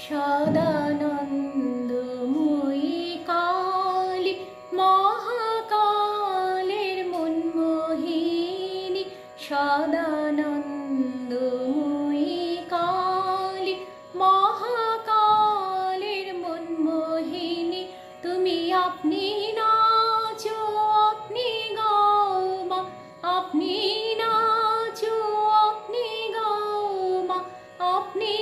সদানন্দময়ী কালী মহাকালের মনমোহিনী, সদানন্দময়ী কালী মহাকালের মনমোহিনী। তুমি আপনি নাচো আপনি গাও মা, আপনি নাচো আপনি গাও মা, আপনি